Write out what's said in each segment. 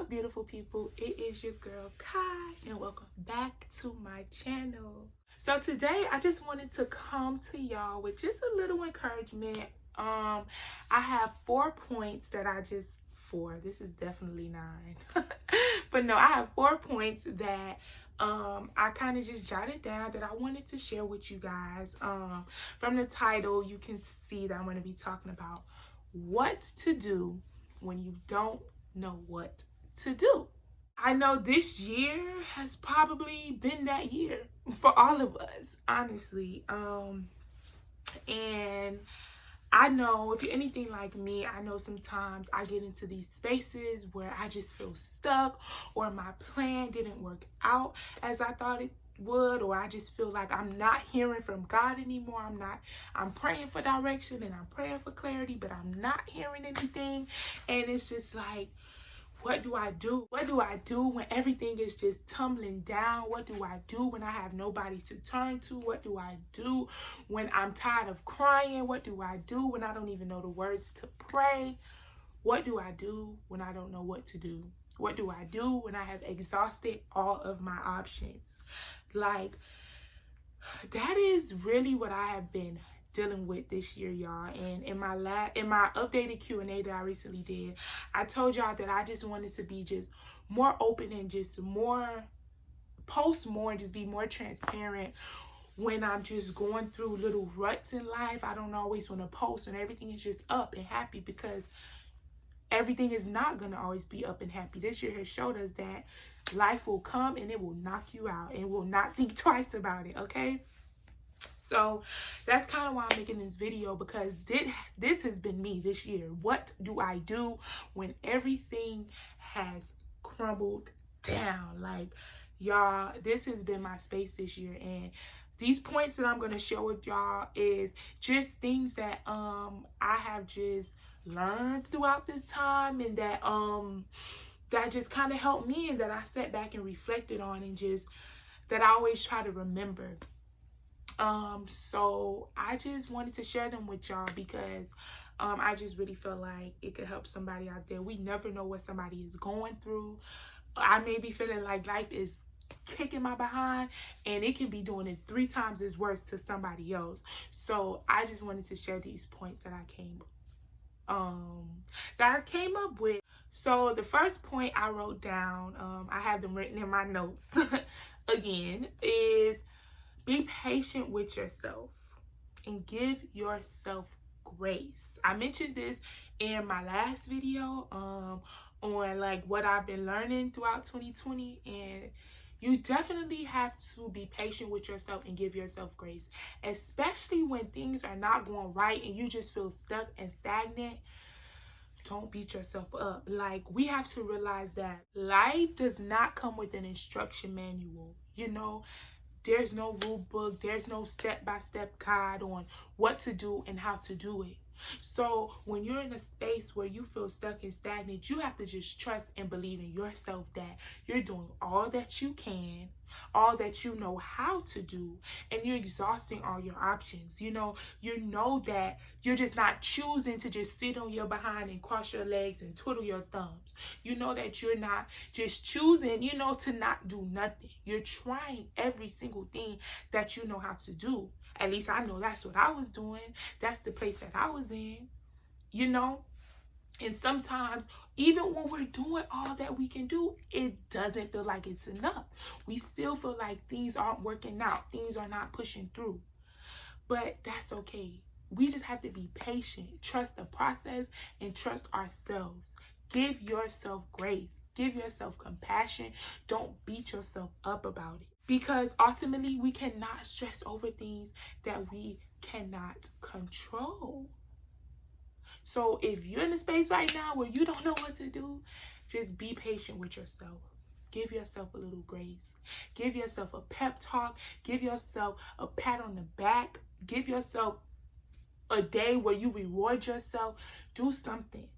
up, beautiful people? It is your girl Kai, and welcome back to my channel. So today I just wanted to come to y'all with just a little encouragement. I have 4 points that this is definitely 9. But no, I have 4 points that I kind of just jotted down that I wanted to share with you guys. From the title, you can see that I'm going to be talking about what to do when you don't know what to do. I know this year has probably been that year for all of us, honestly. And I know if you're anything like me, I know sometimes I get into these spaces where I just feel stuck, or my plan didn't work out as I thought it would, or I just feel like I'm not hearing from God anymore. I'm praying for direction and I'm praying for clarity, but I'm not hearing anything. And it's just like, what do I do? What do I do when everything is just tumbling down? What do I do when I have nobody to turn to? What do I do when I'm tired of crying? What do I do when I don't even know the words to pray? What do I do when I don't know what to do? What do I do when I have exhausted all of my options? Like, that is really what I have been dealing with this year, y'all. And in my updated Q&A that I recently did, I told y'all that I just wanted to be just more open and just post more and just be more transparent when I'm just going through little ruts in life. I don't always want to post when everything is just up and happy, because everything is not going to always be up and happy. This year has showed us that life will come and it will knock you out, and will not think twice about it, okay? So that's kind of why I'm making this video, because this has been me this year. What do I do when everything has crumbled down? Like, y'all, this has been my space this year. And these points that I'm going to share with y'all is just things that I have just learned throughout this time, and that that just kind of helped me, and that I sat back and reflected on, and just that I always try to remember. So I just wanted to share them with y'all, because I just really feel like it could help somebody out there. We never know what somebody is going through. I may be feeling like life is kicking my behind, and it can be doing it 3 times as worse to somebody else. So I just wanted to share these points that I came up with. So the first point I wrote down, I have them written in my notes again, is be patient with yourself and give yourself grace. I mentioned this in my last video on like what I've been learning throughout 2020, and you definitely have to be patient with yourself and give yourself grace, especially when things are not going right and you just feel stuck and stagnant. Don't beat yourself up. Like, we have to realize that life does not come with an instruction manual. You know, there's no rule book. There's no step-by-step guide on what to do and how to do it. So when you're in a space where you feel stuck and stagnant, you have to just trust and believe in yourself that you're doing all that you can, all that you know how to do, and you're exhausting all your options. You know that you're just not choosing to just sit on your behind and cross your legs and twiddle your thumbs. You know that you're not just choosing, to not do nothing. You're trying every single thing that you know how to do. At least I know that's what I was doing. That's the place that I was in, And sometimes, even when we're doing all that we can do, it doesn't feel like it's enough. We still feel like things aren't working out. Things are not pushing through. But that's okay. We just have to be patient, trust the process, and trust ourselves. Give yourself grace. Give yourself compassion. Don't beat yourself up about it. Because ultimately, we cannot stress over things that we cannot control. So if you're in a space right now where you don't know what to do, just be patient with yourself. Give yourself a little grace. Give yourself a pep talk. Give yourself a pat on the back. Give yourself a day where you reward yourself. Do something,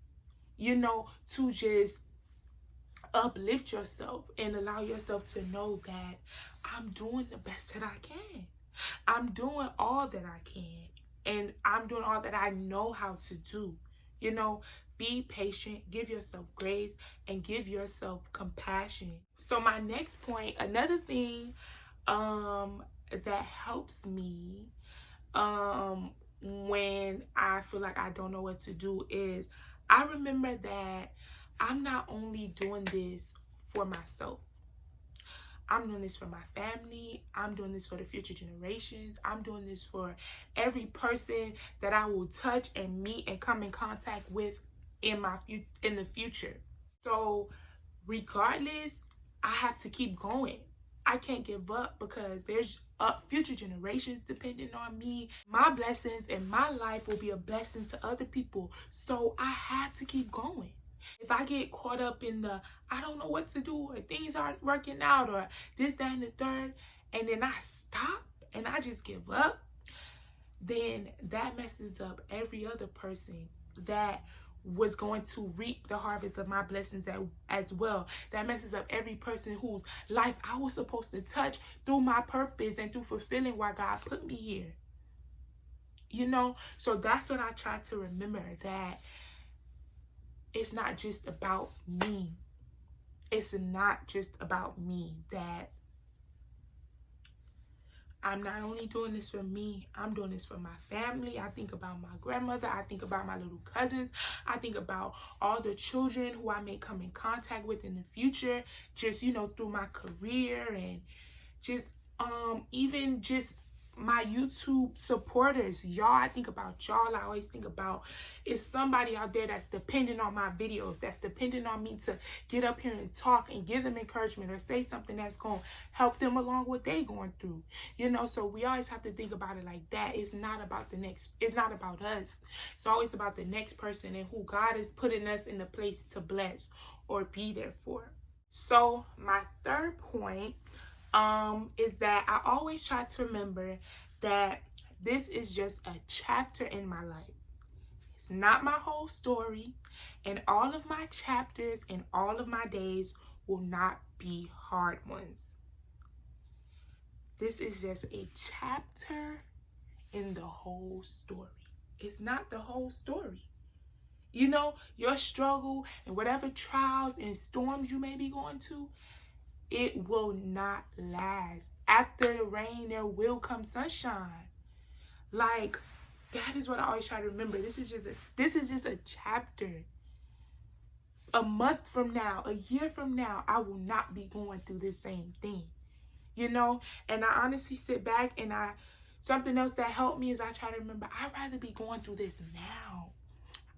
to just uplift yourself and allow yourself to know that I'm doing the best that I can. I'm doing all that I can, and I'm doing all that I know how to do. be patient, give yourself grace, and give yourself compassion. So my next point, another thing that helps me when I feel like I don't know what to do is I remember that I'm not only doing this for myself. I'm doing this for my family. I'm doing this for the future generations. I'm doing this for every person that I will touch and meet and come in contact with in the future. So regardless, I have to keep going. I can't give up because there's future generations depending on me. My blessings in my life will be a blessing to other people. So I have to keep going. If I get caught up in the, I don't know what to do, or things aren't working out, or this, that, and the third, and then I stop and I just give up, then that messes up every other person that was going to reap the harvest of my blessings as well. That messes up every person whose life I was supposed to touch through my purpose and through fulfilling why God put me here. You know, so that's what I try to remember, that it's not just about me. It's not just about me, that I'm not only doing this for me, I'm doing this for my family. I think about my grandmother. I think about my little cousins. I think about all the children who I may come in contact with in the future, just, you know, through my career, and just even just my YouTube supporters. Y'all, I think about y'all. I always think about, is somebody out there that's dependent on my videos, that's dependent on me to get up here and talk and give them encouragement or say something that's going to help them along what they going through. You know, so we always have to think about it like that. It's not about it's not about us. It's always about the next person and who God is putting us in the place to bless or be there for. So my third point is that I always try to remember that this is just a chapter in my life. It's not my whole story, and all of my chapters and all of my days will not be hard ones. This is just a chapter in the whole story. It's not the whole story. You know, your struggle and whatever trials and storms you may be going to, it will not last. After the rain, there will come sunshine. Like, that is what I always try to remember. This is just a chapter. A month from now, a year from now, I will not be going through this same thing. You know? And I honestly sit back and something else that helped me is I try to remember, I'd rather be going through this now.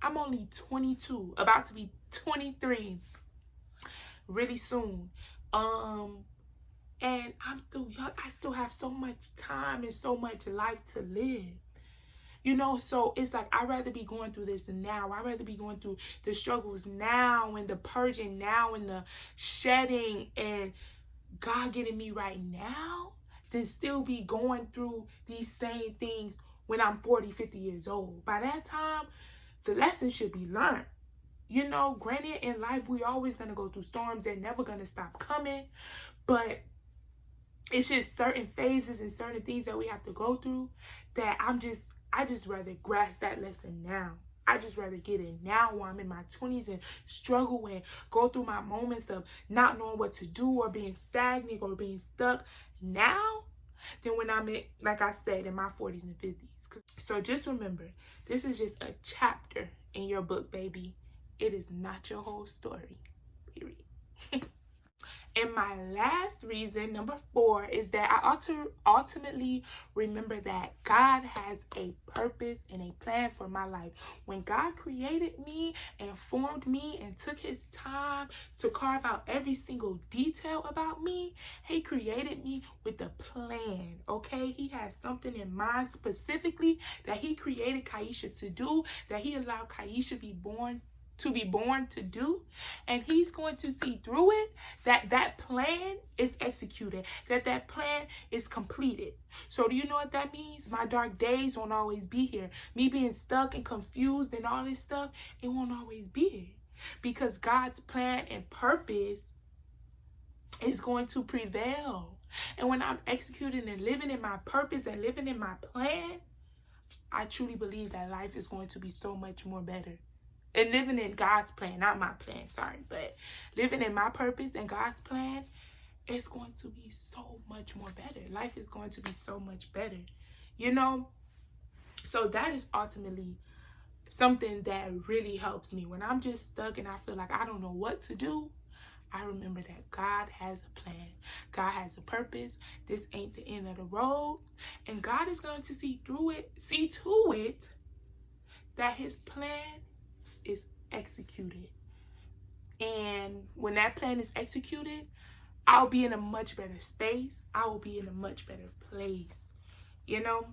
I'm only 22, about to be 23 really soon. And I'm still young. I still have so much time and so much life to live. You know, so it's like, I'd rather be going through this now. I'd rather be going through the struggles now and the purging now and the shedding and God getting me right now than still be going through these same things when I'm 40, 50 years old. By that time, the lesson should be learned. You know, granted, in life, we're always going to go through storms. They're never going to stop coming. But it's just certain phases and certain things that we have to go through that I just rather grasp that lesson now. I just rather get it now while I'm in my 20s and struggle and go through my moments of not knowing what to do or being stagnant or being stuck now than when I'm in, like I said, in my 40s and 50s. So just remember, this is just a chapter in your book, baby. It is not your whole story, period. And my last reason, number 4, is that I ultimately remember that God has a purpose and a plan for my life. When God created me and formed me and took his time to carve out every single detail about me, he created me with a plan, okay? He has something in mind specifically that he created Kaisha to do, that he allowed Kaisha to be born to do, and he's going to see through it that plan is executed, that plan is completed. So do you know what that means? My dark days won't always be here. Me being stuck and confused and all this stuff, it won't always be here, because God's plan and purpose is going to prevail. And when I'm executing and living in my purpose and living in my plan, I truly believe that life is going to be so much more better. and living in God's plan, not my plan, sorry, but living in my purpose and God's plan, it's going to be so much more better. Life is going to be so much better, you know? So that is ultimately something that really helps me. When I'm just stuck and I feel like I don't know what to do, I remember that God has a plan. God has a purpose. This ain't the end of the road. And God is going to see to it that his plan is executed. And when that plan is executed, I'll be in a much better space. I will be in a much better place, you know?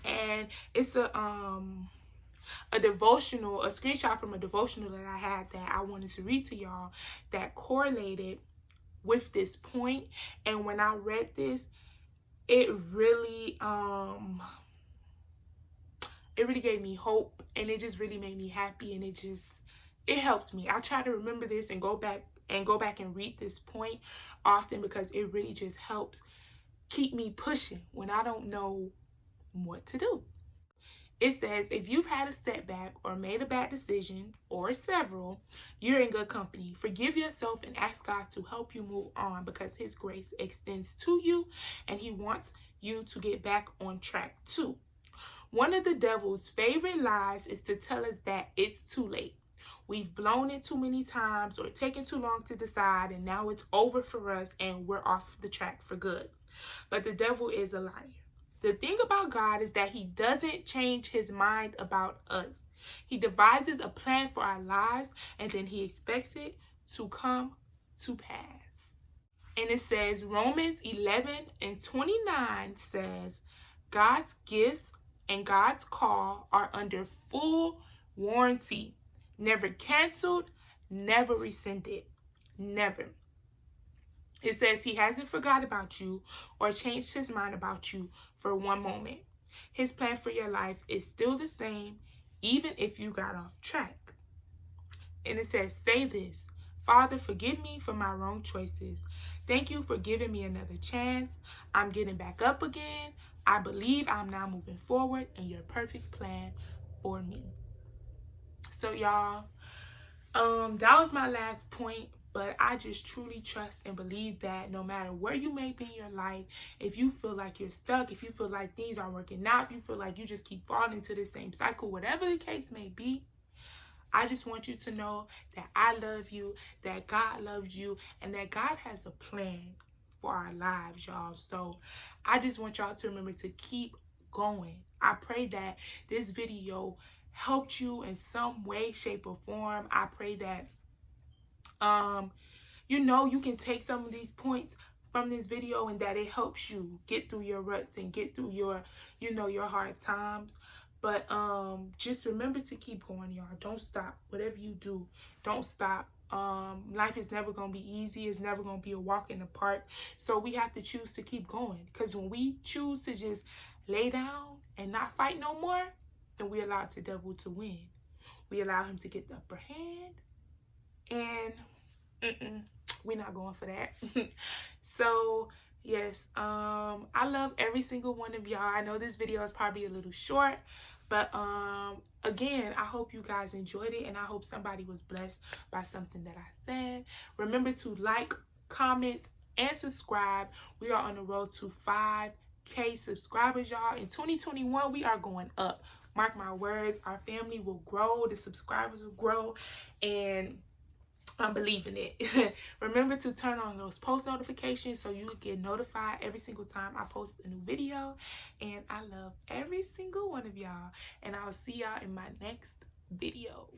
And it's a devotional, a screenshot from a devotional that I had that I wanted to read to y'all that correlated with this point. And when I read this, it really gave me hope, and it just really made me happy, and it helps me. I try to remember this and go back and read this point often, because it really just helps keep me pushing when I don't know what to do. It says, if you've had a setback or made a bad decision, or several, you're in good company. Forgive yourself and ask God to help you move on, because his grace extends to you and he wants you to get back on track too. One of the devil's favorite lies is to tell us that it's too late. We've blown it too many times or taken too long to decide, and now it's over for us and we're off the track for good. But the devil is a liar. The thing about God is that he doesn't change his mind about us. He devises a plan for our lives, and then he expects it to come to pass. And it says, Romans 11:29 says, God's gifts and God's call are under full warranty. Never canceled, never rescinded, never. It says he hasn't forgot about you or changed his mind about you for one moment. His plan for your life is still the same, even if you got off track. And it says, say this, Father, forgive me for my wrong choices. Thank you for giving me another chance. I'm getting back up again. I believe I'm now moving forward in your perfect plan for me. So y'all, that was my last point. But I just truly trust and believe that no matter where you may be in your life, if you feel like you're stuck, if you feel like things aren't working out, if you feel like you just keep falling into the same cycle, whatever the case may be, I just want you to know that I love you, that God loves you, and that God has a plan for our lives, y'all. So I just want y'all to remember to keep going. I pray that this video helped you in some way, shape, or form. I pray that you can take some of these points from this video and that it helps you get through your ruts and get through your, your hard times. But just remember to keep going, y'all. Don't stop. Whatever you do, don't stop. Life is never going to be easy. It's never going to be a walk in the park. So we have to choose to keep going. Because when we choose to just lay down and not fight no more, then we allow the devil to win. We allow him to get the upper hand. And we're not going for that. So yes, I love every single one of y'all. I know this video is probably a little short, but again, I hope you guys enjoyed it, and I hope somebody was blessed by something that I said. Remember to like, comment, and subscribe. We are on the road to 5K subscribers, y'all. In 2021, we are going up. Mark my words, our family will grow, the subscribers will grow, and I'm believing it. Remember to turn on those post notifications so you get notified every single time I post a new video. And I love every single one of y'all. And I'll see y'all in my next video.